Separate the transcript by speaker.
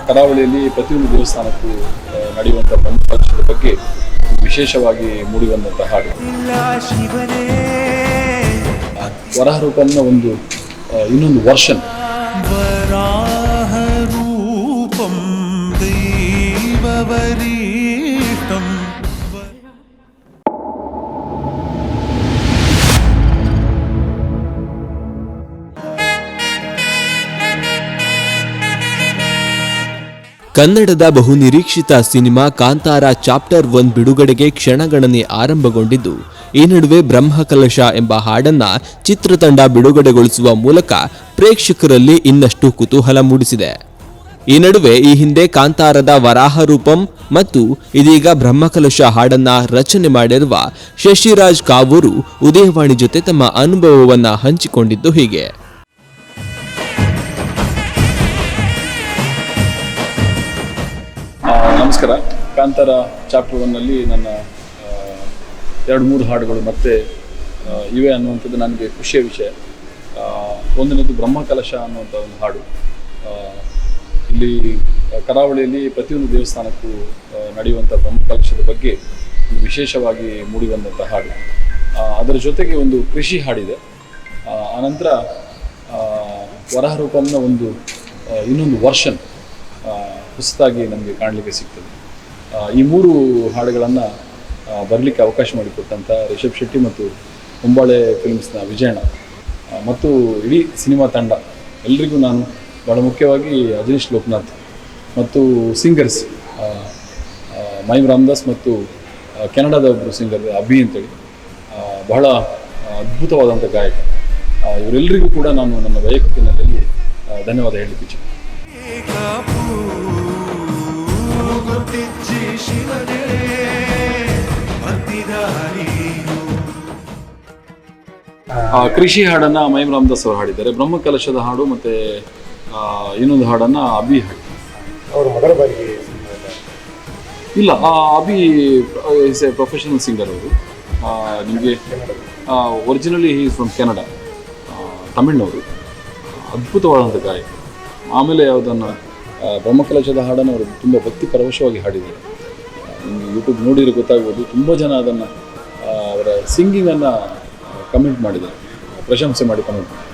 Speaker 1: ಕರಾವಳಿಯಲ್ಲಿ ಪ್ರತಿಯೊಂದು ದೇವಸ್ಥಾನಕ್ಕೂ ನಡೆಯುವಂಥ ಬ್ರಹ್ಮಕಲಶದ ಬಗ್ಗೆ ವಿಶೇಷವಾಗಿ ಮೂಡಿಬಂದಂಥ ಹಾಡು. ವರಾಹ ರೂಪಂನ ಒಂದು ಇನ್ನೊಂದು ವರ್ಷನ್.
Speaker 2: ಕನ್ನಡದ ಬಹುನಿರೀಕ್ಷಿತ ಸಿನಿಮಾ ಕಾಂತಾರ ಚಾಪ್ಟರ್ 1 ಬಿಡುಗಡೆಗೆ ಕ್ಷಣಗಣನೆ ಆರಂಭಗೊಂಡಿದ್ದು, ಈ ನಡುವೆ ಬ್ರಹ್ಮಕಲಶ ಎಂಬ ಹಾಡನ್ನ ಚಿತ್ರತಂಡ ಬಿಡುಗಡೆಗೊಳಿಸುವ ಮೂಲಕ ಪ್ರೇಕ್ಷಕರಲ್ಲಿ ಇನ್ನಷ್ಟು ಕುತೂಹಲ ಮೂಡಿಸಿದೆ. ಈ ನಡುವೆ ಈ ಹಿಂದೆ ಕಾಂತಾರದ ವರಾಹ ರೂಪಂ ಮತ್ತು ಇದೀಗ ಬ್ರಹ್ಮಕಲಶ ಹಾಡನ್ನ ರಚನೆ ಮಾಡಿರುವ ಶಶಿರಾಜ್ ಕಾವೂರು ಉದಯವಾಣಿ ಜೊತೆ ತಮ್ಮ ಅನುಭವವನ್ನ ಹಂಚಿಕೊಂಡಿದ್ದು ಹೀಗೆ.
Speaker 1: ನಮಸ್ಕಾರ. ಕಾಂತಾರ ಚಾಪ್ಟರ್ 1ನಲ್ಲಿ ನನ್ನ 2-3 ಹಾಡುಗಳು ಮತ್ತೆ ಇವೆ ಅನ್ನುವಂಥದ್ದು ನನಗೆ ಖುಷಿಯ ವಿಷಯ. ಒಂದನೇದು ಬ್ರಹ್ಮಕಲಶ ಅನ್ನುವಂಥ ಒಂದು ಹಾಡು. ಇಲ್ಲಿ ಕರಾವಳಿಯಲ್ಲಿ ಪ್ರತಿಯೊಂದು ದೇವಸ್ಥಾನಕ್ಕೂ ನಡೆಯುವಂಥ ಬ್ರಹ್ಮಕಲಶದ ಬಗ್ಗೆ ವಿಶೇಷವಾಗಿ ಮೂಡಿಬಂದಂಥ ಹಾಡು. ಅದರ ಜೊತೆಗೆ ಒಂದು ಕೃಷಿ ಹಾಡಿದೆ. ಆನಂತರ ವರಾಹ ರೂಪಂನ ಒಂದು ಇನ್ನೊಂದು ವರ್ಷನ್ ಹೊಸದಾಗಿ ನಮಗೆ ಕಾಣಲಿಕ್ಕೆ ಸಿಗ್ತದೆ. ಈ 3 ಹಾಡುಗಳನ್ನು ಬರಲಿಕ್ಕೆ ಅವಕಾಶ ಮಾಡಿಕೊಟ್ಟಂಥ ರಿಷಬ್ ಶೆಟ್ಟಿ ಮತ್ತು ಹೊಂಬಾಳೆ ಫಿಲ್ಮ್ಸ್ನ ವಿಜಯಣ್ಣ ಮತ್ತು ಇಡೀ ಸಿನಿಮಾ ತಂಡ ಎಲ್ರಿಗೂ ನಾನು ಭಾಳ ಮುಖ್ಯವಾಗಿ ಅಜನೀಶ್ ಲೋಕನಾಥ್ ಮತ್ತು ಸಿಂಗರ್ಸ್ ಮೈಮ್ ರಾಮದಾಸ್ ಮತ್ತು ಕೆನಡಾದ ಒಬ್ಬರು ಸಿಂಗರ್ ಅಭಿ ಅಂತೇಳಿ ಬಹಳ ಅದ್ಭುತವಾದಂಥ ಗಾಯಕ. ಇವರೆಲ್ಲರಿಗೂ ಕೂಡ ನಾನು ನನ್ನ ವೈಯಕ್ತಿನಲ್ಲಿ ಧನ್ಯವಾದ ಹೇಳಲಿಕ್ಕೆ ಇಚ್ಛೆ. ಕೃಷಿ ಹಾಡನ್ನು ಮೈಮ್ ರಾಮದಾಸ್ ಅವರು ಹಾಡಿದ್ದಾರೆ. ಬ್ರಹ್ಮಕಲಶದ ಹಾಡು ಮತ್ತು ಇನ್ನೊಂದು ಹಾಡನ್ನು ಅಭಿ ಹಾಡಿದ್ದಾರೆ.
Speaker 3: ಅವರು ಮೊದಲ ಬಾರಿಗೆ
Speaker 1: ಇಲ್ಲ, Abhi is a professional singer. ಅವರು ನಿಮಗೆ originally he is from Canada, ತಮಿಳ್ನವರು. ಅದ್ಭುತವಾದಂಥ ಗಾಯಕ. ಆಮೇಲೆ ಯಾವುದನ್ನು ಬ್ರಹ್ಮಕಲಶದ ಹಾಡನ್ನು ಅವರು ತುಂಬ ಭಕ್ತಿ ಪರವಶವಾಗಿ ಹಾಡಿದ್ದಾರೆ. ನಿಮಗೆ ಯೂಟ್ಯೂಬ್ ನೋಡಿದರೆ ಗೊತ್ತಾಗ್ಬೋದು. ತುಂಬ ಜನ ಅದನ್ನು ಅವರ ಸಿಂಗಿಂಗನ್ನು ಕಮೆಂಟ್ ಮಾಡಿದ್ದಾರೆ, ಪ್ರಶಂಸೆ ಮಾಡಿ ಕಮೆಂಟ್ ಮಾಡಿದ್ದಾರೆ.